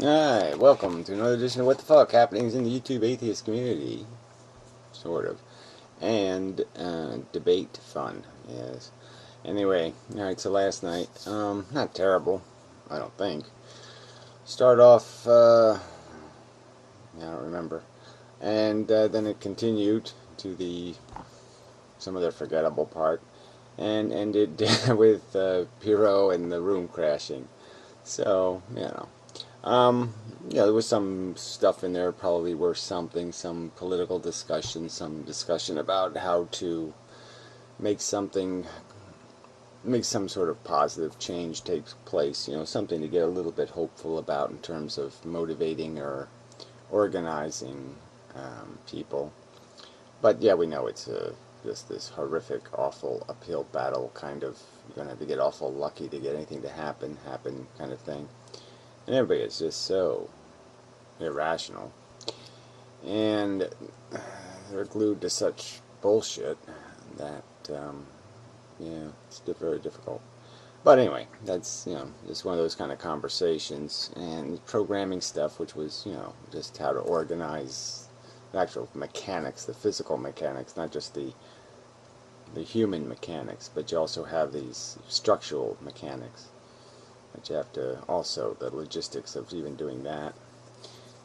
Alright, welcome to another edition of What the Fuck Happenings in the YouTube Atheist Community. Sort of. And, debate fun, yes. Anyway, alright, so last night, not terrible, I don't think. Start off, I don't remember. And, then it continued to some of the forgettable part. And ended with, Piro and the room crashing. So, there was some stuff in there probably worth something, some political discussion, some discussion about how to make some sort of positive change take place, something to get a little bit hopeful about in terms of motivating or organizing people. But yeah, we know it's just this horrific, awful uphill battle kind of, you're going to have to get awful lucky to get anything to happen kind of thing. And everybody is just so irrational. And they're glued to such bullshit that, it's very difficult. But anyway, that's, just one of those kind of conversations. And programming stuff, which was, just how to organize the actual mechanics, the physical mechanics, not just the human mechanics, but you also have these structural mechanics. But you have to also, the logistics of even doing that,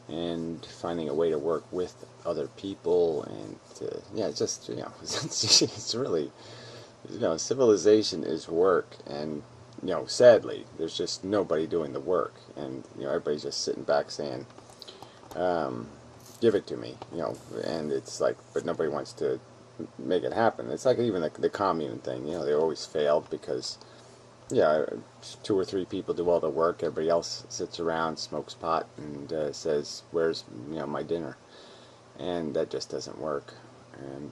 and finding a way to work with other people, and it's just, it's really, civilization is work, and, sadly, there's just nobody doing the work, and, everybody's just sitting back saying, give it to me, and it's like, but nobody wants to make it happen. It's like even the commune thing, they always failed because, 2 or 3 people do all the work. Everybody else sits around, smokes pot, and says, "Where's my dinner?" And that just doesn't work. And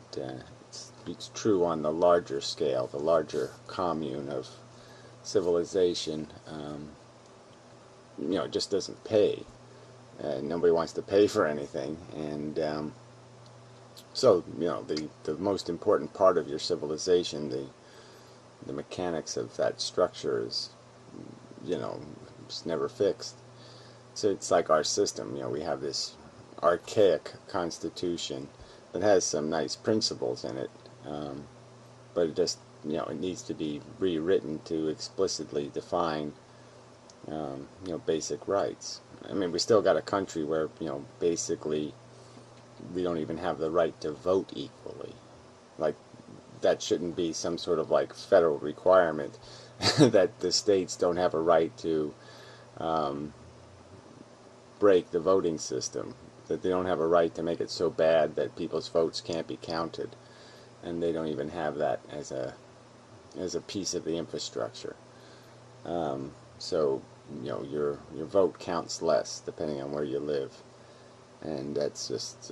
it's true on the larger scale, the larger commune of civilization. It just doesn't pay. Nobody wants to pay for anything, and so the most important part of your civilization, the mechanics of that structure is, it's never fixed. So it's like our system, we have this archaic constitution that has some nice principles in it, but it just, it needs to be rewritten to explicitly define, basic rights. I mean, we still got a country where, basically we don't even have the right to vote equally. Like, that shouldn't be some sort of like federal requirement that the states don't have a right to break the voting system, that they don't have a right to make it so bad that people's votes can't be counted, and they don't even have that as a piece of the infrastructure. So your vote counts less depending on where you live, and that's just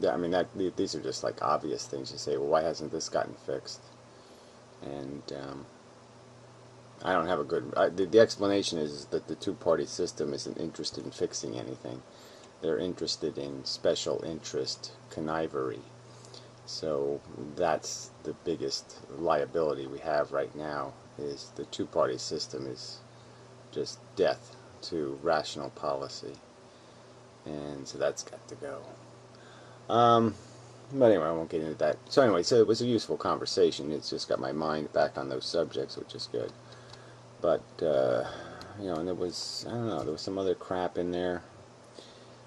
I mean, these are just like obvious things. You say, well, why hasn't this gotten fixed? And I don't have a good... the explanation is that the two-party system isn't interested in fixing anything. They're interested in special interest connivery. So that's the biggest liability we have right now, is the two-party system is just death to rational policy. And so that's got to go. But anyway, I won't get into that. So anyway, so it was a useful conversation. It's just got my mind back on those subjects, which is good. But, and there was, I don't know, there was some other crap in there.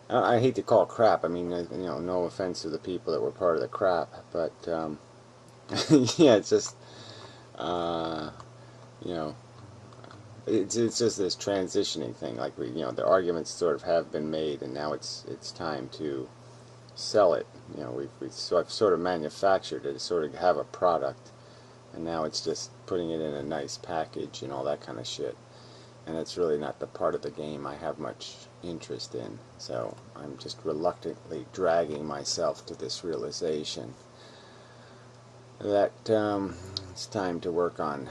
I hate to call it crap. I mean, no offense to the people that were part of the crap. But, yeah, it's just, it's just this transitioning thing. Like, the arguments sort of have been made, and now it's time to sell it. I've sort of manufactured it to sort of have a product, and now it's just putting it in a nice package and all that kind of shit. And it's really not the part of the game I have much interest in. So I'm just reluctantly dragging myself to this realization that it's time to work on,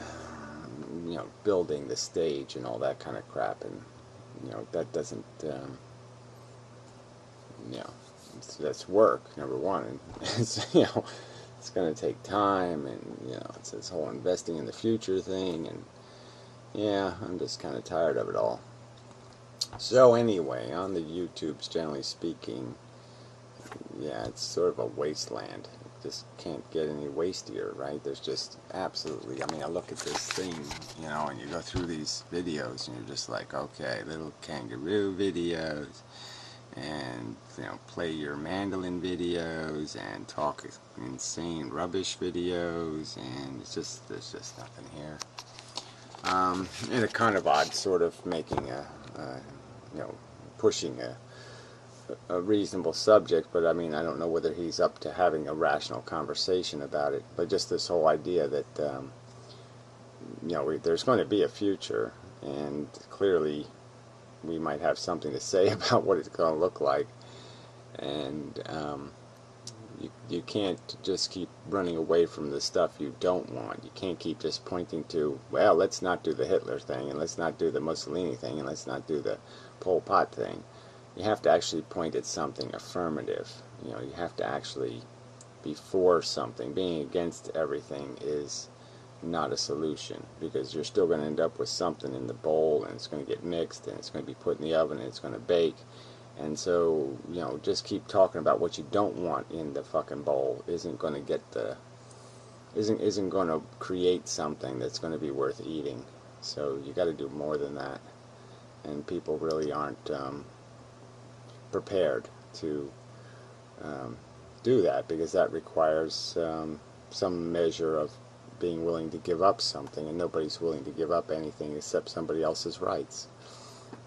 building the stage and all that kind of crap. And that doesn't, that's work, number one, and it's, it's going to take time, and it's this whole investing in the future thing, and I'm just kind of tired of it all. So anyway, on the YouTubes, generally speaking, yeah, it's sort of a wasteland. You just can't get any wastier, right? There's just absolutely, I mean, I look at this thing, you know, and you go through these videos and you're just like, okay, little kangaroo videos, and, you know, play your mandolin videos, and talk insane rubbish videos, and it's just, there's just nothing here. And a kind of odd sort of making you know, pushing a reasonable subject, but I mean, I don't know whether he's up to having a rational conversation about it, but just this whole idea that, you know, there's going to be a future, and clearly we might have something to say about what it's going to look like, and you can't just keep running away from the stuff you don't want. You can't keep just pointing to, well, let's not do the Hitler thing, and let's not do the Mussolini thing, and let's not do the Pol Pot thing. You have to actually point at something affirmative. You know, you have to actually be for something. Being against everything is not a solution, because you're still going to end up with something in the bowl, and it's going to get mixed, and it's going to be put in the oven, and it's going to bake. And so, you know, just keep talking about what you don't want in the fucking bowl isn't going to get the isn't going to create something that's going to be worth eating. So you got to do more than that, and people really aren't prepared to do that, because that requires some measure of being willing to give up something, and nobody's willing to give up anything except somebody else's rights.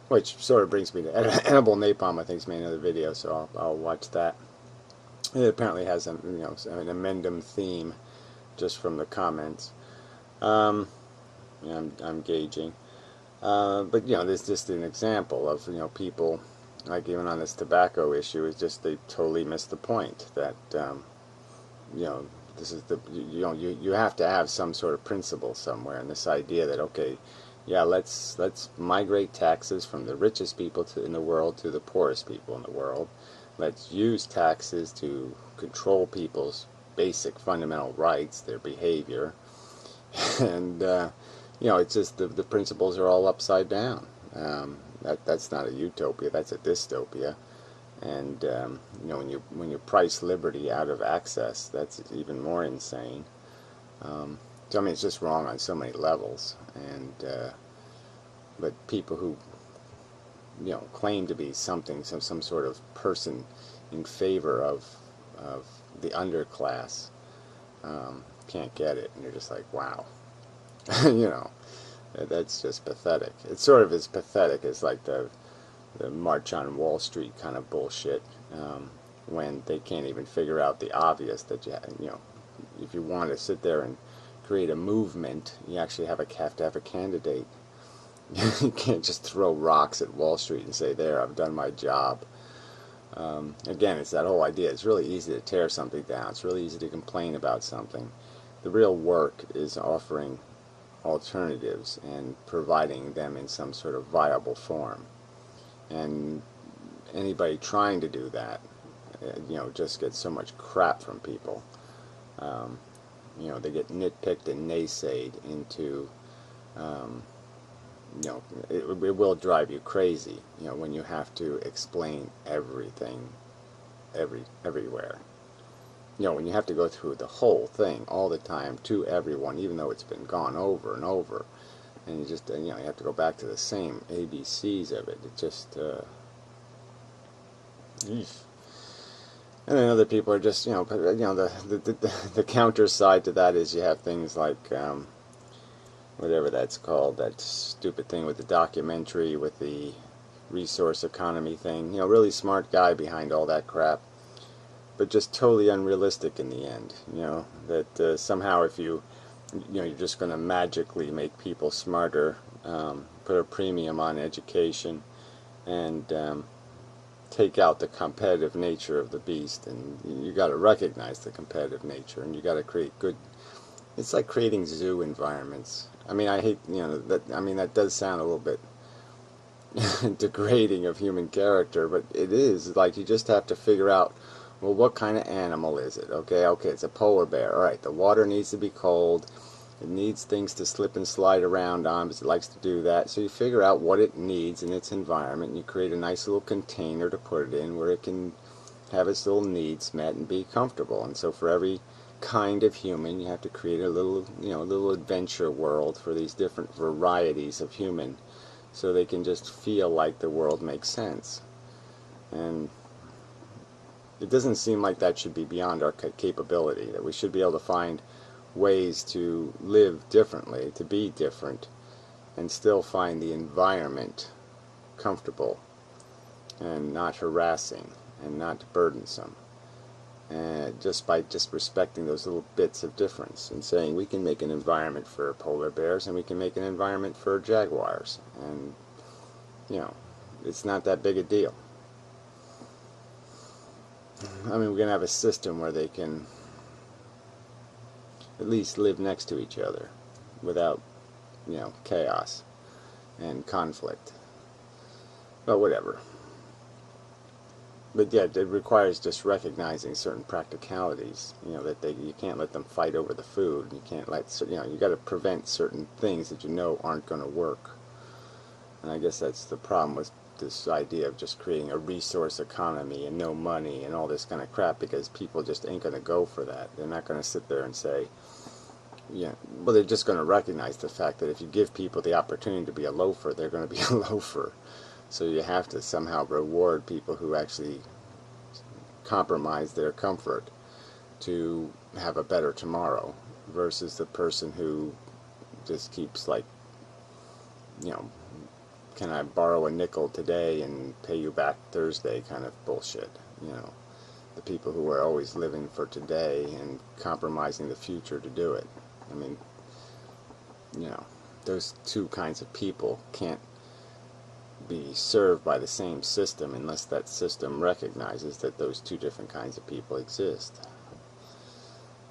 Which sort of brings me to edible napalm. I think he's made another video, so I'll watch that. It apparently has an inmendham theme, just from the comments. Yeah, I'm gauging, but you know, there's just an example of, you know, people, like even on this tobacco issue, is just they totally missed the point that you know, this is the you have to have some sort of principle somewhere, and this idea that, okay, yeah, let's migrate taxes from the richest people in the world to the poorest people in the world. Let's use taxes to control people's basic fundamental rights, their behavior, and you know, it's just the principles are all upside down. That's not a utopia, that's a dystopia. And you know, when you price liberty out of access, that's even more insane. So I mean, it's just wrong on so many levels, and but people who, you know, claim to be something, some sort of person in favor of the underclass, can't get it, and you're just like, wow, you know, that's just pathetic. It's sort of as pathetic as like the March on Wall Street kind of bullshit, when they can't even figure out the obvious, that you know, if you want to sit there and create a movement, you actually have to have a candidate. You can't just throw rocks at Wall Street and say, there, I've done my job. Again, it's that whole idea. It's really easy to tear something down. It's really easy to complain about something. The real work is offering alternatives and providing them in some sort of viable form. And anybody trying to do that, you know, just gets so much crap from people. You know, they get nitpicked and naysayed into, you know, it will drive you crazy, you know, when you have to explain everything, everywhere. You know, when you have to go through the whole thing all the time to everyone, even though it's been gone over and over, and you just, you know, you have to go back to the same ABCs of it. It just, and then other people are just, you know, the counter side to that is you have things like, whatever that's called, that stupid thing with the documentary, with the resource economy thing. You know, really smart guy behind all that crap, but just totally unrealistic in the end. You know, that somehow if you know, you're just going to magically make people smarter, put a premium on education, and take out the competitive nature of the beast. And you got to recognize the competitive nature, and you got to create good. It's like creating zoo environments. I mean, I hate, you know, that. I mean, that does sound a little bit degrading of human character, but it is. Like, you just have to figure out, well, what kind of animal is it? Okay, it's a polar bear. All right, the water needs to be cold. It needs things to slip and slide around on because it likes to do that. So you figure out what it needs in its environment, and you create a nice little container to put it in where it can have its little needs met and be comfortable. And so for every kind of human, you have to create a little, a little adventure world for these different varieties of human, so they can just feel like the world makes sense. And it doesn't seem like that should be beyond our capability, that we should be able to find ways to live differently, to be different, and still find the environment comfortable and not harassing and not burdensome. And just by respecting those little bits of difference and saying we can make an environment for polar bears and we can make an environment for jaguars, and it's not that big a deal. I mean, we're going to have a system where they can at least live next to each other without, chaos and conflict. But whatever. But yeah, it requires just recognizing certain practicalities, that you can't let them fight over the food. You can't let, you got to prevent certain things that aren't going to work. And I guess that's the problem with this idea of just creating a resource economy and no money and all this kind of crap, because people just ain't going to go for that. They're not going to sit there and say, well, they're just going to recognize the fact that if you give people the opportunity to be a loafer, they're going to be a loafer. So you have to somehow reward people who actually compromise their comfort to have a better tomorrow, versus the person who just keeps like, can I borrow a nickel today and pay you back Thursday kind of bullshit. The people who are always living for today and compromising the future to do it. I mean, those two kinds of people can't be served by the same system unless that system recognizes that those two different kinds of people exist.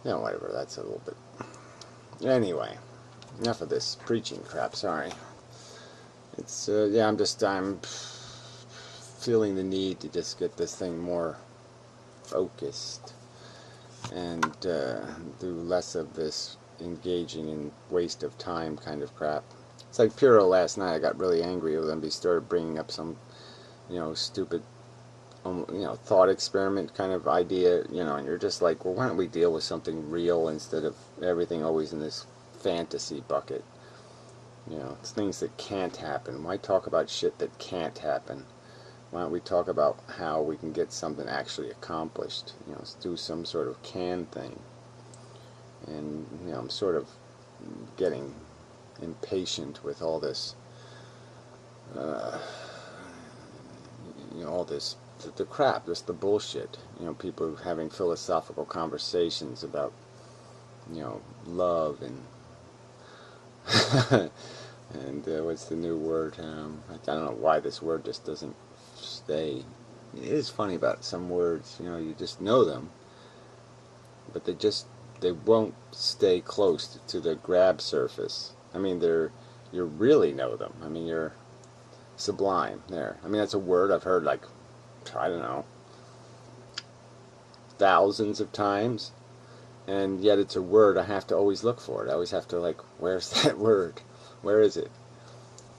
Whatever, that's a little bit... Anyway, enough of this preaching crap, sorry. It's, I'm feeling the need to just get this thing more focused and do less of this engaging in waste of time kind of crap. It's like Puro last night. I got really angry with him. He started bringing up some, stupid, thought experiment kind of idea, and you're just like, well, why don't we deal with something real instead of everything always in this fantasy bucket? It's things that can't happen. Why talk about shit that can't happen? Why don't we talk about how we can get something actually accomplished? Let's do some sort of can thing. And, I'm sort of getting impatient with all this, all this, the crap, just the bullshit. People having philosophical conversations about, love and, and what's the new word? I don't know why this word just doesn't stay. It is funny about some words, you just know them, but they won't stay close to the grab surface. I mean, you really know them. I mean, you're sublime there. I mean, that's a word I've heard like, I don't know, thousands of times, and yet it's a word I have to always look for it. I always have to like, where's that word? Where is it?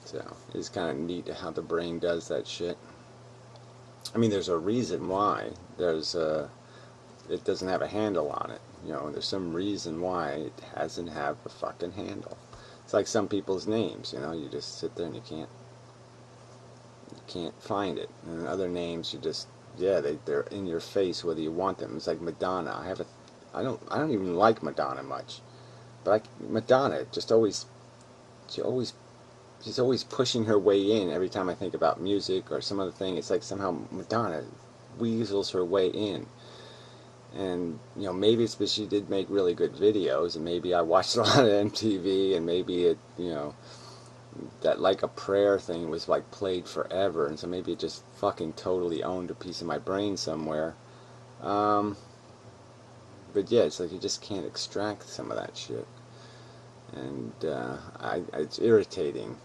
So it's kind of neat how the brain does that shit. I mean, there's a reason why it doesn't have a handle on it. There's some reason why it doesn't have a fucking handle. It's like some people's names, you just sit there and you can't find it. And other names, you just, they're in your face whether you want them. It's like Madonna. I don't even like Madonna much, but Madonna she's always pushing her way in every time I think about music or some other thing. It's like somehow Madonna weasels her way in. And, maybe it's because she did make really good videos, and maybe I watched a lot of MTV, and maybe it, that Like a Prayer thing was like played forever, and so maybe it just fucking totally owned a piece of my brain somewhere. But yeah, it's like you just can't extract some of that shit. And it's irritating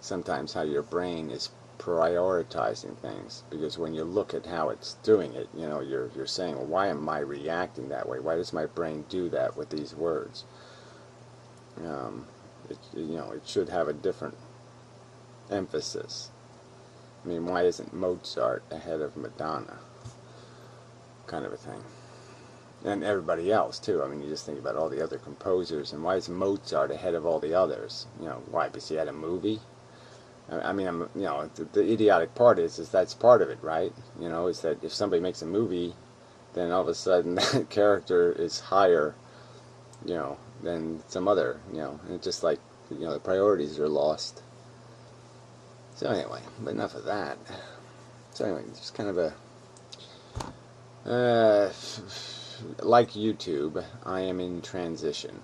sometimes how your brain is prioritizing things, because when you look at how it's doing it, you're saying, well, why am I reacting that way? Why does my brain do that with these words? it should have a different emphasis. I mean, why isn't Mozart ahead of Madonna? Kind of a thing. And everybody else, too. I mean, you just think about all the other composers, and why is Mozart ahead of all the others? Why? Because he had a movie? I mean, the idiotic part is that's part of it, right? Is that if somebody makes a movie, then all of a sudden that character is higher, than some other, and it's just like, the priorities are lost. So anyway, but enough of that. So anyway, just kind of like YouTube, I am in transition.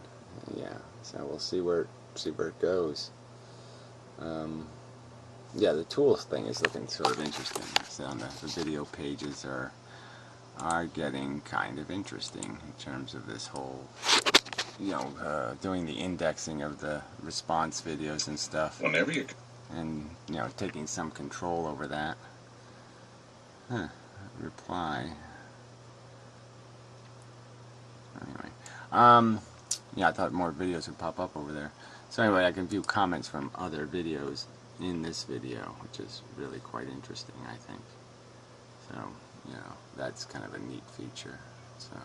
Yeah, so we'll see where it goes. Yeah, the tools thing is looking sort of interesting. So the video pages are getting kind of interesting in terms of this whole, doing the indexing of the response videos and stuff. Whenever you... And, taking some control over that. Reply. Anyway, yeah, I thought more videos would pop up over there. So anyway, I can view comments from other videos in this video, which is really quite interesting, I think. So, that's kind of a neat feature. So,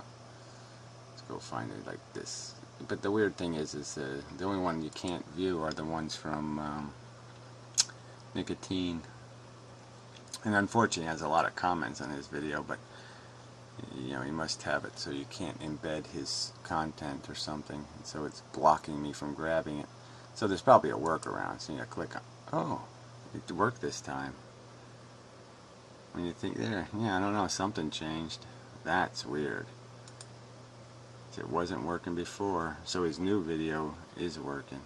let's go find it like this. But the weird thing is the only one you can't view are the ones from Nicotine. And unfortunately, he has a lot of comments on his video, but he must have it so you can't embed his content or something. And so it's blocking me from grabbing it. So there's probably a workaround. So you click on, oh, it worked this time. When you think there, yeah, I don't know, something changed. That's weird. It wasn't working before, so his new video is working.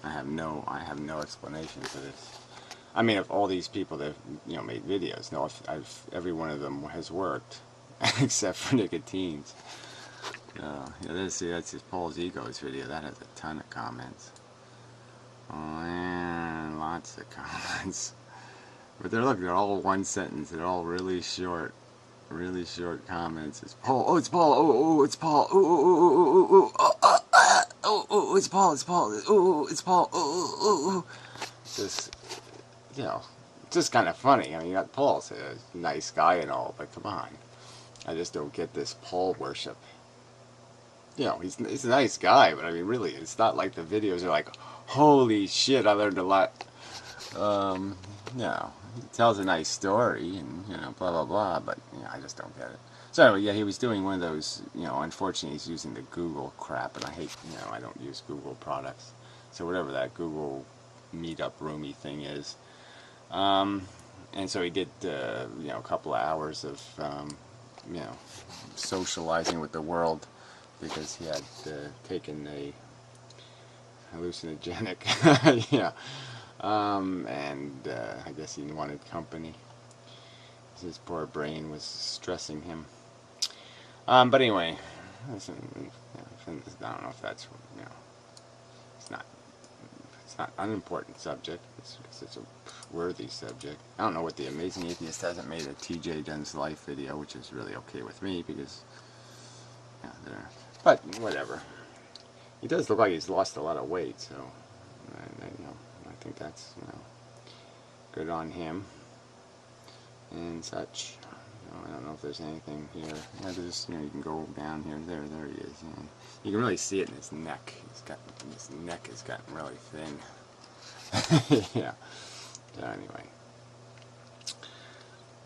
I have no explanation for this. I mean, if all these people that made videos, every one of them has worked, except for Nicotine's. Yeah, that's his Paul's Egos video. That has a ton of comments. Oh man, lots of comments. But they're all one sentence. They're all really short comments. It's Paul. Oh, it's Paul. Oh, it's Paul. Oh, it's Paul. It's Paul. Oh, it's Paul. Oh. Just, just kind of funny. I mean, you got Paul's a nice guy and all, but come on. I just don't get this Paul worship. He's a nice guy, but I mean, really, it's not like the videos are like, holy shit, I learned a lot. He tells a nice story and, blah, blah, blah, but, I just don't get it. So anyway, yeah, he was doing one of those, unfortunately he's using the Google crap, and I hate, I don't use Google products. So whatever that Google meetup roomy thing is. And so he did, a couple of hours of, socializing with the world because he had taken a hallucinogenic, yeah. And I guess he wanted company. His poor brain was stressing him. But anyway, listen, I don't know if that's, it's not unimportant subject. It's a worthy subject. I don't know what the Amazing Atheist hasn't made a TJ Dunn's life video, which is really okay with me because, but whatever. He does look like he's lost a lot of weight, so I think that's good on him and such. I don't know if there's anything here. You can go down here. There he is. You can really see it in his neck. His neck has gotten really thin. Yeah. So anyway,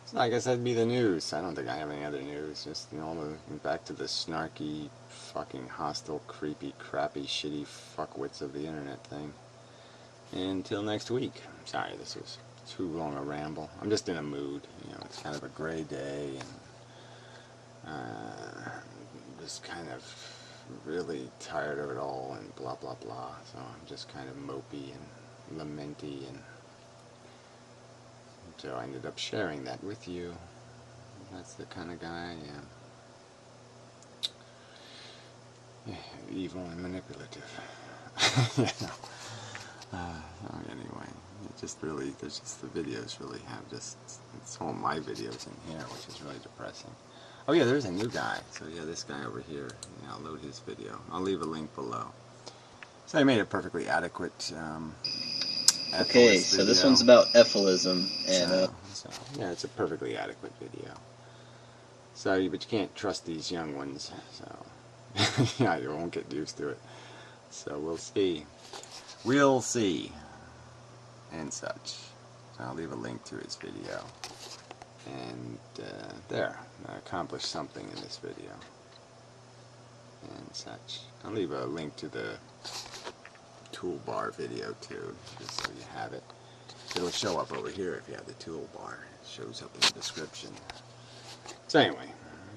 so I guess that'd be the news. I don't think I have any other news. Just back to the snarky, fucking hostile, creepy, crappy, shitty fuckwits of the internet thing. Until next week. Sorry, this was too long a ramble. I'm just in a mood. It's kind of a gray day, and just kind of really tired of it all, and blah blah blah. So I'm just kind of mopey and lamenty, and so I ended up sharing that with you. That's the kind of guy I am. Yeah, evil and manipulative. Anyway, there's just the videos really have it's all my videos in here, which is really depressing. Oh yeah, there's a new guy. So yeah, this guy over here. Yeah, I'll load his video. I'll leave a link below. So I made a perfectly adequate Okay, so this one's about ephilism, and so yeah, it's a perfectly adequate video. So, but you can't trust these young ones. So yeah, you won't get used to it. So we'll see. We'll see. And such. So I'll leave a link to his video. And there, I accomplished something in this video. And such. I'll leave a link to the toolbar video too, just so you have it. It'll show up over here if you have the toolbar. It shows up in the description. So anyway,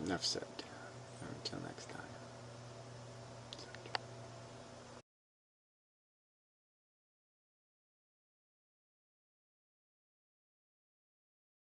enough said. Until next time.